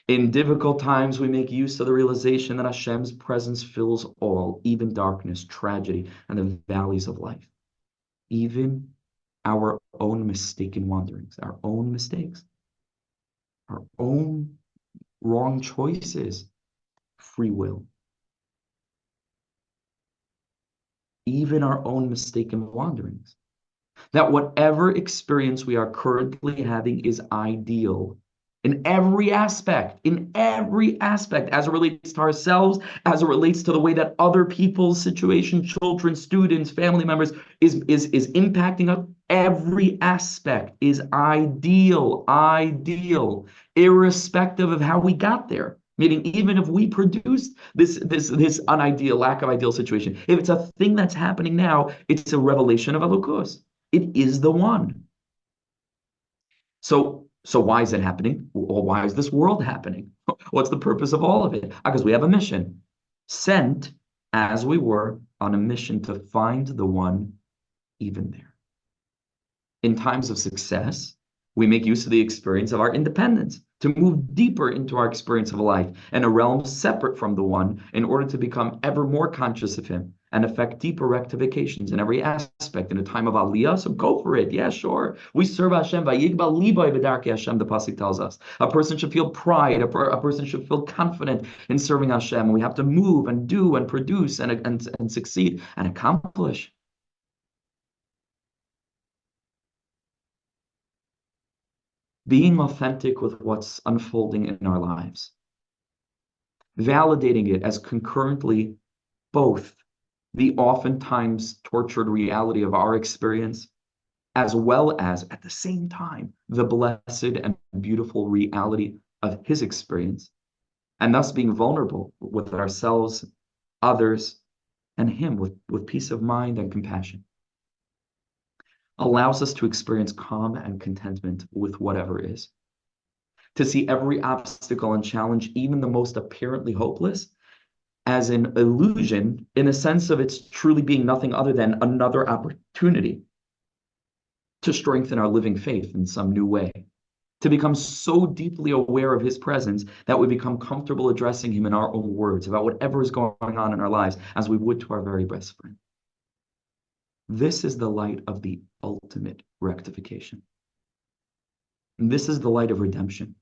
A: In difficult times, we make use of the realization that Hashem's presence fills all, even darkness, tragedy, and the valleys of life. Even our own mistaken wanderings, our own mistakes, our own wrong choices, free will. Even our own mistaken wanderings. That whatever experience we are currently having is ideal in every aspect, as it relates to ourselves, as it relates to the way that other people's situation, children, students, family members, is impacting us. Every aspect is ideal, irrespective of how we got there. Meaning, even if we produced this unideal, lack of ideal situation, if it's a thing that's happening now, it's a revelation of Elokus. It is the one. So why is it happening? Or why is this world happening? What's the purpose of all of it? Because we have a mission. Sent, as we were, on a mission to find the one even there. In times of success, we make use of the experience of our independence to move deeper into our experience of life and a realm separate from the one in order to become ever more conscious of him and effect deeper rectifications in every aspect in a time of aliyah. So go for it. Yeah, sure. We serve Hashem. Vayigba libay b'darkei Hashem, the pasuk tells us. A person should feel pride. A person should feel confident in serving Hashem. We have to move and do and produce and succeed and accomplish. Being authentic with what's unfolding in our lives. Validating it as concurrently both the oftentimes tortured reality of our experience, as well as, at the same time, the blessed and beautiful reality of his experience, and thus being vulnerable with ourselves others, and him with peace of mind and compassion. Allows us to experience calm and contentment with whatever is. To see every obstacle and challenge, even the most apparently hopeless, as an illusion in a sense of it's truly being nothing other than another opportunity to strengthen our living faith in some new way, to become so deeply aware of his presence that we become comfortable addressing him in our own words about whatever is going on in our lives as we would to our very best friend. This is the light of the ultimate rectification. And this is the light of redemption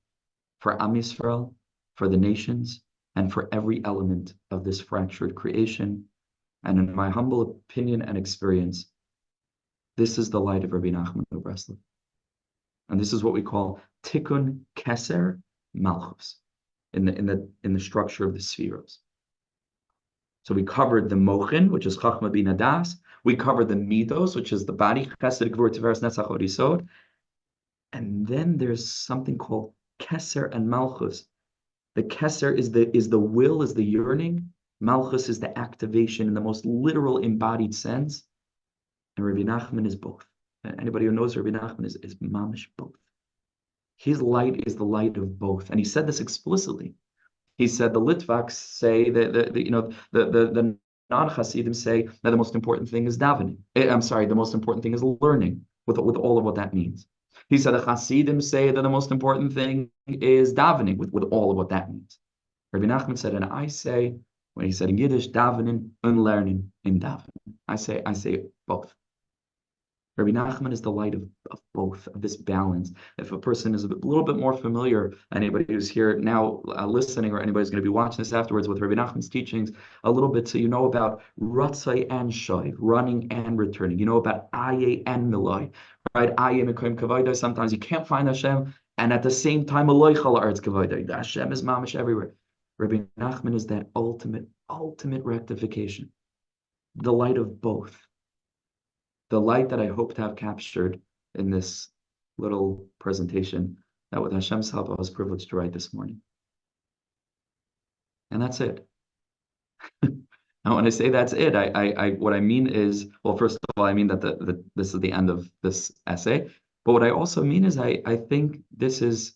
A: for Am Yisrael, for the nations, and for every element of this fractured creation. And in my humble opinion and experience, this is the light of Rabbi Nachman of Breslov. And this is what we call Tikkun Keser Malchus in the structure of the spheros. So we covered the Mochin, which is Chachma Bina Das. We covered the Midos, which is the body, Chesed Gvur Tiferes Netzach Hod Yisod. And then there's something called Keser and Malchus. The Keser is the will, is the yearning. Malchus is the activation in the most literal embodied sense. And Rabbi Nachman is both. And anybody who knows Rabbi Nachman is mamish both. His light is the light of both. And he said this explicitly. He said the Litvaks say that the non-Hasidim say that the most important thing is davening. The most important thing is learning with all of what that means. He said the Hasidim say that the most important thing is davening with all of what that means. Rabbi Nachman said, and I say, when he said in Yiddish, davening and learning in davening. I say both. Rabbi Nachman is the light of both, of this balance. If a person is a little bit more familiar, anybody who's here now listening, or anybody who's going to be watching this afterwards with Rabbi Nachman's teachings, a little bit, so you know about Ratzai and Shoy, running and returning. You know about Aye and Miloi, right? Aye Mekoim Kavodah. Sometimes you can't find Hashem, and at the same time, Eloi Chal Arz Kavodah. Hashem is mamish everywhere. Rabbi Nachman is that ultimate rectification, the light of both. The light that I hope to have captured in this little presentation that with Hashem's help I was privileged to write this morning. And that's it. Now, when I say that's it, I what I mean is, well, first of all, I mean that this is the end of this essay. But what I also mean is I think this is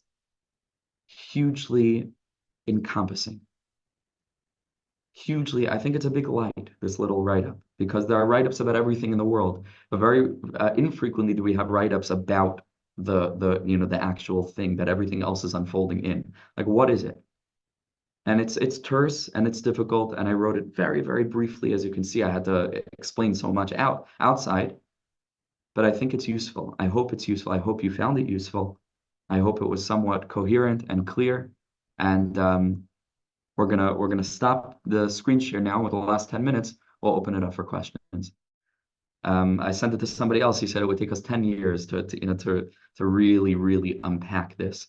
A: hugely encompassing. Hugely, I think it's a big light, this little write-up, because there are write-ups about everything in the world, but very infrequently do we have write-ups about the actual thing that everything else is unfolding in. Like, what is it? And it's terse and it's difficult, and I wrote it very, very briefly. As you can see, I had to explain so much outside, but I think it's useful. I hope it's useful. I hope you found it useful. I hope it was somewhat coherent and clear, and we're gonna stop the screen share now with the last 10 minutes. We'll open it up for questions. I sent it to somebody else. He said it would take us 10 years to really, really unpack this,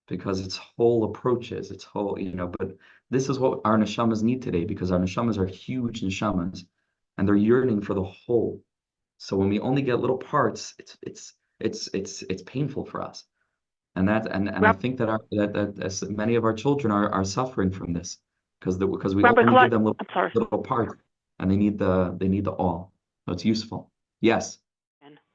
A: because its whole approaches, but this is what our neshamas need today, because our neshamas are huge neshamas and they're yearning for the whole. So when we only get little parts, it's painful for us. And I think that as many of our children are suffering from this, because we only give them little parts, and they need the all. So it's useful. Yes,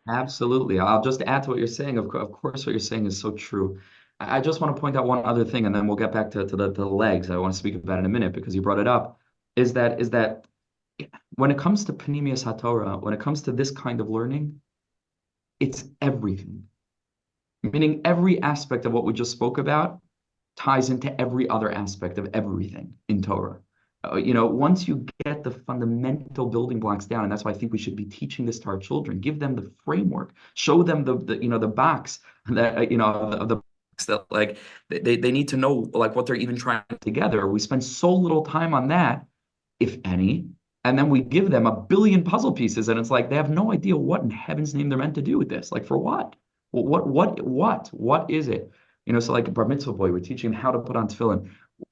A: absolutely. I'll just add to what you're saying. Of course, what you're saying is so true. I just want to point out one other thing, and then we'll get back to the legs I want to speak about in a minute, because you brought it up. Is that when it comes to Panemius HaTorah, when it comes to this kind of learning, it's everything. Meaning every aspect of what we just spoke about ties into every other aspect of everything in Torah. Once you get the fundamental building blocks down, and that's why I think we should be teaching this to our children. Give them the framework, show them the box that of the box that like they need to know like what they're even trying together. We spend so little time on that, if any, and then we give them a billion puzzle pieces, and it's like they have no idea what in heaven's name they're meant to do with this. Like for what? What is it? So like Bar Mitzvah boy, we're teaching him how to put on tefillin.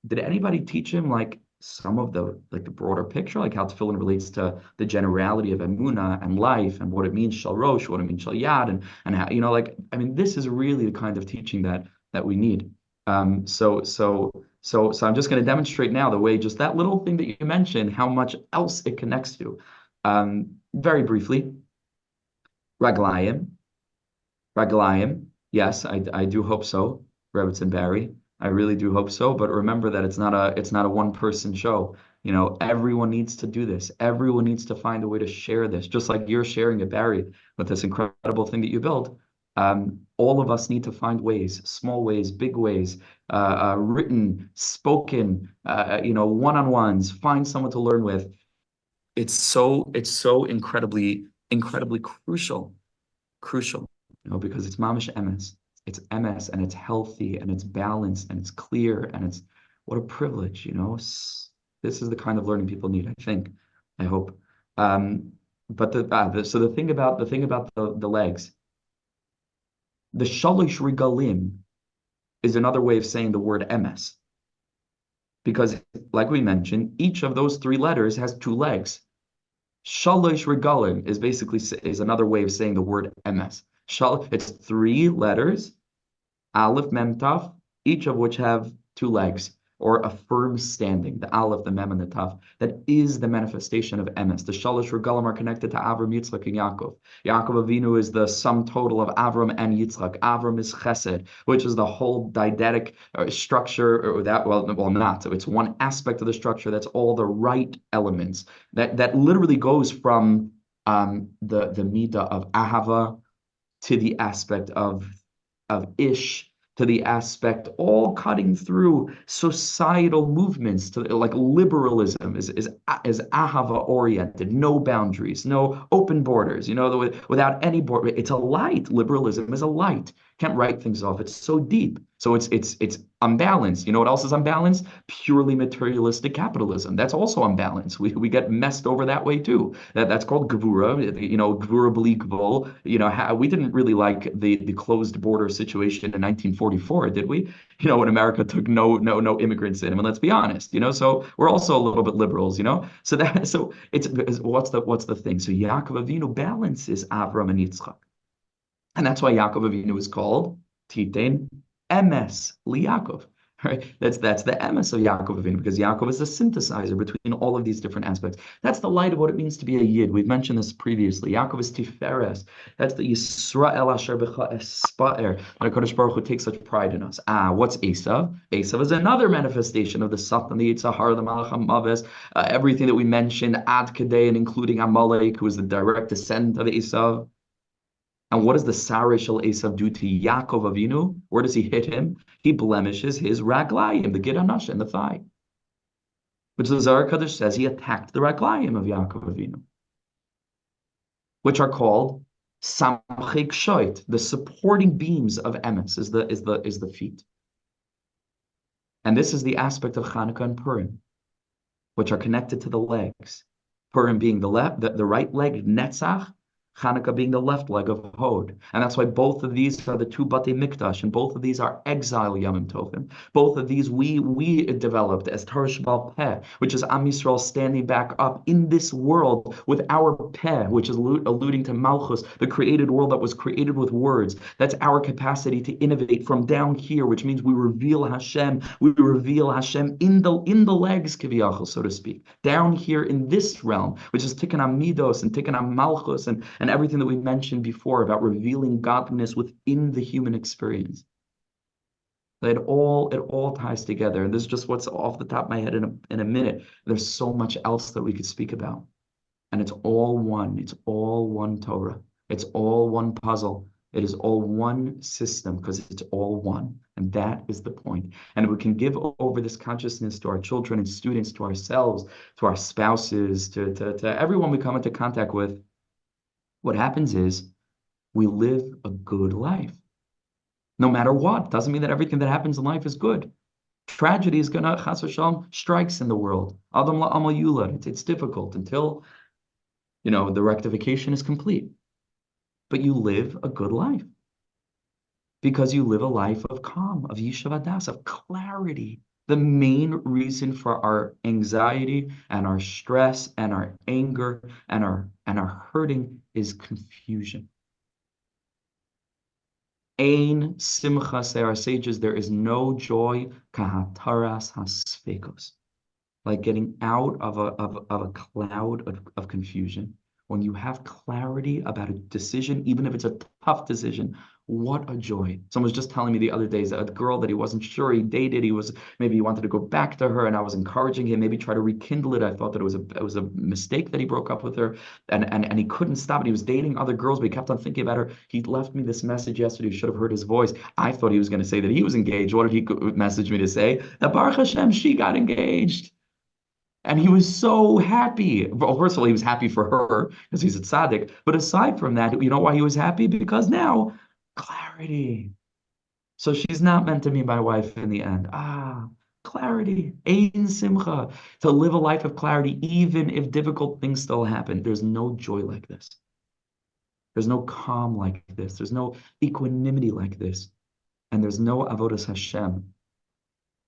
A: Did anybody teach him like some of the broader picture, like how tefillin relates to the generality of emunah and life, and what it means shal rosh, what it means shal yad, and how this is really the kind of teaching that we need. So So I'm just going to demonstrate now the way just that little thing that you mentioned, how much else it connects to. Very briefly, raglayim, raglayim. Yes, I do hope so, Rebbitzin Barry. I really do hope so. But remember that it's not a one-person show. Everyone needs to do this. Everyone needs to find a way to share this, just like you're sharing it, Barry, with this incredible thing that you build. All of us need to find ways, small ways, big ways, written, spoken, one-on-ones. Find someone to learn with. It's so incredibly crucial, because it's mamish emes. It's emes, and it's healthy, and it's balanced, and it's clear, and it's what a privilege. This is the kind of learning people need, I think, I hope. But the thing about the legs, the shalish regalim is another way of saying the word emes, because, like we mentioned, each of those three letters has two legs. Shalish regalim is another way of saying the word emes. It's three letters, aleph, mem, taf, each of which have two legs, or a firm standing, the aleph, the mem, and the taf. That is the manifestation of emes. The shalosh regalim are connected to Avram, Yitzchak, and Yaakov. Yaakov Avinu is the sum total of Avram and Yitzchak. Avram is chesed, which is the whole deidetic structure, or that, well, not. So it's one aspect of the structure that's all the right elements. That literally goes from the midah of ahava to the aspect of ish, to the aspect all cutting through societal movements, to like liberalism is ahava oriented, no boundaries, no open borders, without any border. It's a light. Liberalism is a light. Can't write things off. It's so deep. So it's unbalanced. You know what else is unbalanced? Purely materialistic capitalism. That's also unbalanced. We get messed over that way too. That's called gevura. Gevura b'li gvul. We didn't really like the closed border situation in 1944, did we? When America took no immigrants in. I mean, let's be honest. So we're also a little bit liberals. So it's what's the thing? So Yaakov Avinu balances Avram and Yitzchak, and that's why Yaakov Avinu is called Titein Emes LiYaakov. Right? That's the emes of Yaakov Avinu, because Yaakov is a synthesizer between all of these different aspects. That's the light of what it means to be a Yid. We've mentioned this previously. Yaakov is Tiferes. That's the Yisrael Asher B'cha Espaer. And HaKadosh Baruch Hu takes such pride in us. What's Esav? Esav is another manifestation of the Satan, the Yitzhahar, the Malach HaMaves, everything that we mentioned, Ad Kadei, and including Amalek, who is the direct descendant of Esav. And what does the Sarishal Esav do to Yaakov Avinu? Where does he hit him? He blemishes his raglayim, the Gid HaNasha, and the thigh. Which the Zohar Kadosh says he attacked the raglayim of Yaakov Avinu, which are called Samchei Kshoit. The supporting beams of emes is the feet. And this is the aspect of Chanukah and Purim, which are connected to the legs. Purim being the right leg, Netzach, Chanukah being the left leg of Hod. And that's why both of these are the two Batei Mikdash, and both of these are exile Yamim Tovim. Both of these we developed as Tarish Bal Peh, which is Am Yisrael standing back up in this world with our Peh, which is alluding to Malchus, the created world that was created with words. That's our capacity to innovate from down here, which means we reveal Hashem. We reveal Hashem in the legs, Kiviyachal, so to speak. Down here in this realm, which is Tikkun Midos and Tikkun Malchus and everything that we mentioned before about revealing godliness within the human experience. It all ties together. And this is just what's off the top of my head in a minute. There's so much else that we could speak about. And it's all one. It's all one Torah. It's all one puzzle. It is all one system, because it's all one. And that is the point. And if we can give over this consciousness to our children and students, to ourselves, to our spouses, to everyone we come into contact with, what happens is we live a good life. No matter what. Doesn't mean that everything that happens in life is good. Tragedy is gonna, chas v'shalom, strikes in the world. Adam la'amal yulad. It's difficult until, the rectification is complete. But you live a good life, because you live a life of calm, of yishuv hadas, of clarity. The main reason for our anxiety and our stress and our anger and our hurting is confusion. Ein simcha, say our sages, there is no joy kahataras hasfekos, like getting out of a cloud of confusion. When you have clarity about a decision, even if it's a tough decision, what a joy. Someone was just telling me the other day, a girl that he wasn't sure he dated, maybe he wanted to go back to her, and I was encouraging him, maybe try to rekindle it. I thought that it was a mistake that he broke up with her, and he couldn't stop it. He was dating other girls, but he kept on thinking about her. He left me this message yesterday. You should have heard his voice. I thought he was going to say that he was engaged. What did he message me to say? That Baruch Hashem, she got engaged. And he was so happy. Well, first of all, he was happy for her because he's a tzaddik. But aside from that, you know why he was happy? Because now, clarity. So she's not meant to be my wife in the end. Clarity. Ein simcha. To live a life of clarity, even if difficult things still happen. There's no joy like this. There's no calm like this. There's no equanimity like this. And there's no avodas Hashem.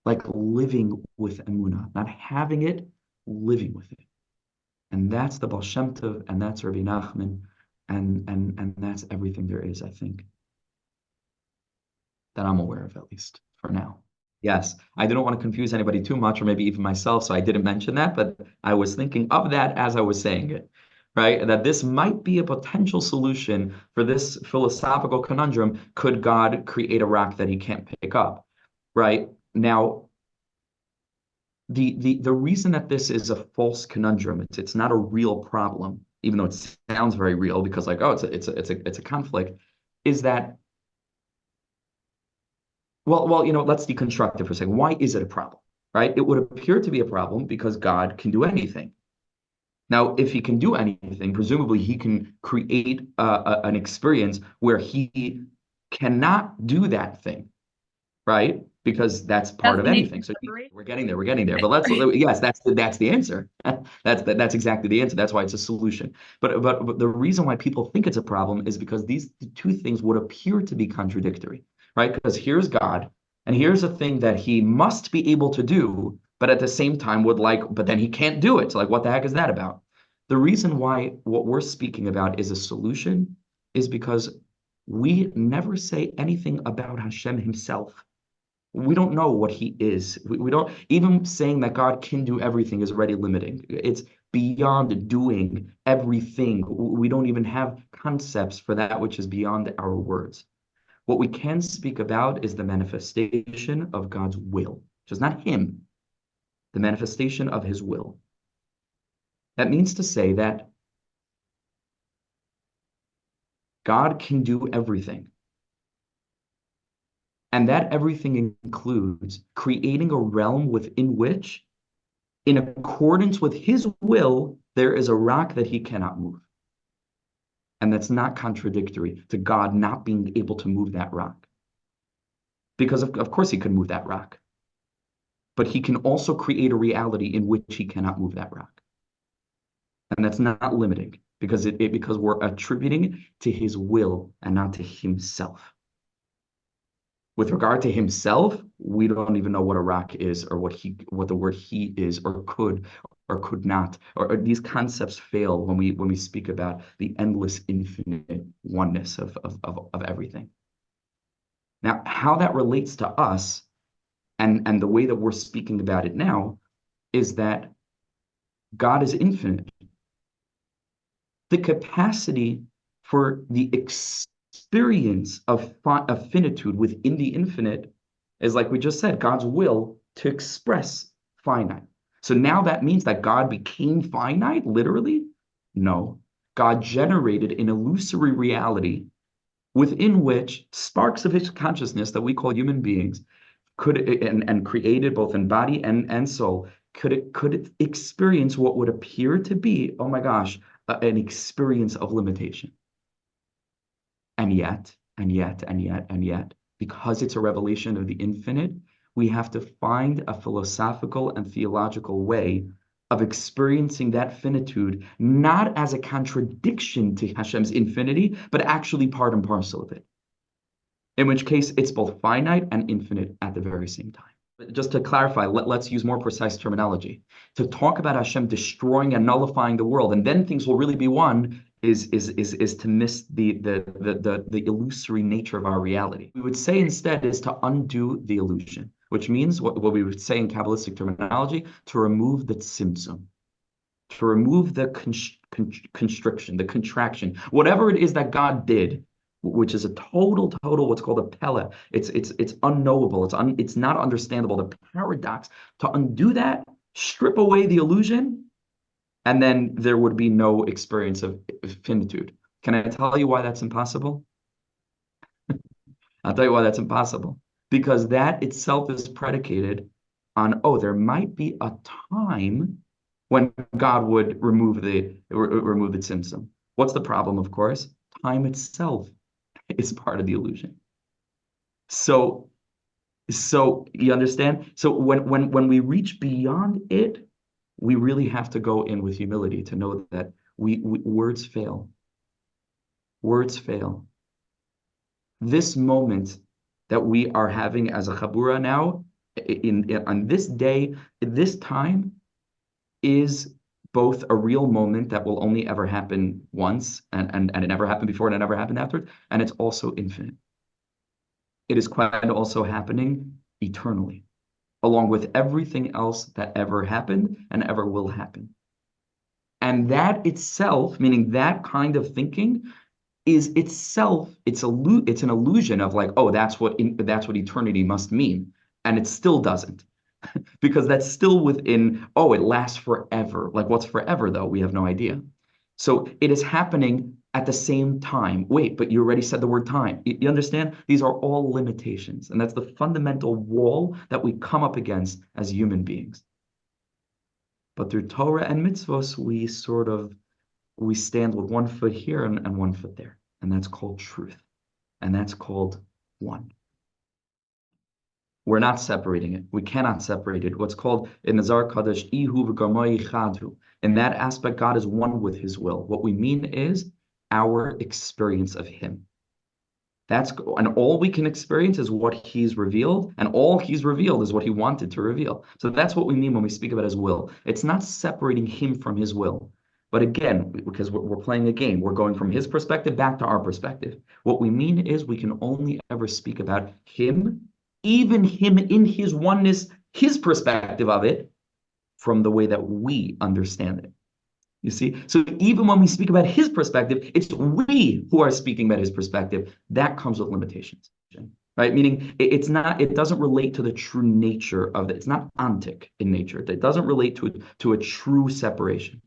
A: Like living with emunah. Not having it, living with it. And that's the Baal Shem Tov, and that's Rabbi Nachman, and that's everything there is, I think, that I'm aware of, at least for now. Yes, I didn't want to confuse anybody too much, or maybe even myself, so I didn't mention that, but I was thinking of that as I was saying it, right? That this might be a potential solution for this philosophical conundrum. Could God create a rock that he can't pick up, right? Now, the reason that this is a false conundrum, it's not a real problem, even though it sounds very real, because like, oh, it's a conflict, is that, well, let's deconstruct it for a second. Why is it a problem, right? It would appear to be a problem because God can do anything. Now, if he can do anything, presumably he can create an experience where he cannot do that thing, right? Because that's part of anything. So we're getting there. But yes, that's the answer. That's exactly the answer. That's why it's a solution. But the reason why people think it's a problem is because these two things would appear to be contradictory, right? Because here's God, and here's a thing that he must be able to do, but at the same time but then he can't do it. So like, what the heck is that about? The reason why what we're speaking about is a solution is because we never say anything about Hashem himself. We don't know what he is. We don't, even saying that God can do everything is already limiting. It's beyond doing everything. We don't even have concepts for that which is beyond our words. What we can speak about is the manifestation of God's will, which is not him, the manifestation of his will. That means to say that God can do everything. And that everything includes creating a realm within which, in accordance with his will, there is a rock that he cannot move. And that's not contradictory to God not being able to move that rock. Because of course he can move that rock. But he can also create a reality in which he cannot move that rock. And that's not limiting, because because we're attributing it to his will and not to himself. With regard to himself, we don't even know what a rock is, or what the word he is, or could not, or these concepts fail when we speak about the endless, infinite oneness of everything. Now, how that relates to us, and the way that we're speaking about it now, is that God is infinite. The capacity for the experience of finitude within the infinite is, like we just said, God's will to express finite. So now that means that God became finite, literally? No. God generated an illusory reality within which sparks of his consciousness that we call human beings and created both in body and soul could experience what would appear to be, oh my gosh, an experience of limitation. And yet, because it's a revelation of the infinite, we have to find a philosophical and theological way of experiencing that finitude, not as a contradiction to Hashem's infinity, but actually part and parcel of it. In which case, it's both finite and infinite at the very same time. Just to clarify, let's use more precise terminology. To talk about Hashem destroying and nullifying the world, and then things will really be one, is to miss the illusory nature of our reality. We would say instead is to undo the illusion, which means what we would say in Kabbalistic terminology, to remove the tzimtzum, to remove the constriction, the contraction, whatever it is that God did, which is a total what's called a pella. It's unknowable. It's not understandable. The paradox, to undo that, strip away the illusion, and then there would be no experience of finitude. Can I tell you why that's impossible? I'll tell you why that's impossible. Because that itself is predicated on, there might be a time when God would remove the tzimtzum. What's the problem, of course? Time itself is part of the illusion. So you understand? So when we reach beyond it, we really have to go in with humility to know that words fail. Words fail. This moment that we are having as a chabura now, on this day, this time, is both a real moment that will only ever happen once, and it never happened before and it never happened afterwards, and it's also infinite. It is quite also happening eternally, along with everything else that ever happened and ever will happen. And that itself, meaning that kind of thinking, is itself, it's an illusion of like, that's what eternity must mean. And it still doesn't. Because that's still within, it lasts forever. Like, what's forever, though? We have no idea. So it is happening at the same time. Wait, but you already said the word time. You understand? These are all limitations. And that's the fundamental wall that we come up against as human beings. But through Torah and mitzvos, we stand with one foot here and one foot there. And that's called truth. And that's called one. We're not separating it. We cannot separate it. What's called in the Zohar Kadosh, Ihu v'gamoi chadu. In that aspect, God is one with his will. What we mean is our experience of him. And all we can experience is what he's revealed, and all he's revealed is what he wanted to reveal. So that's what we mean when we speak about his will. It's not separating him from his will. But again, because we're playing a game, we're going from his perspective back to our perspective. What we mean is we can only ever speak about him, even him in his oneness, his perspective of it, from the way that we understand it. You see? So even when we speak about his perspective, it's we who are speaking about his perspective. That comes with limitations, right? Meaning it doesn't relate to the true nature of it. It's not ontic in nature. It doesn't relate to a true separation.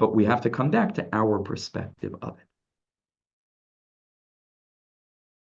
A: But we have to come back to our perspective of it.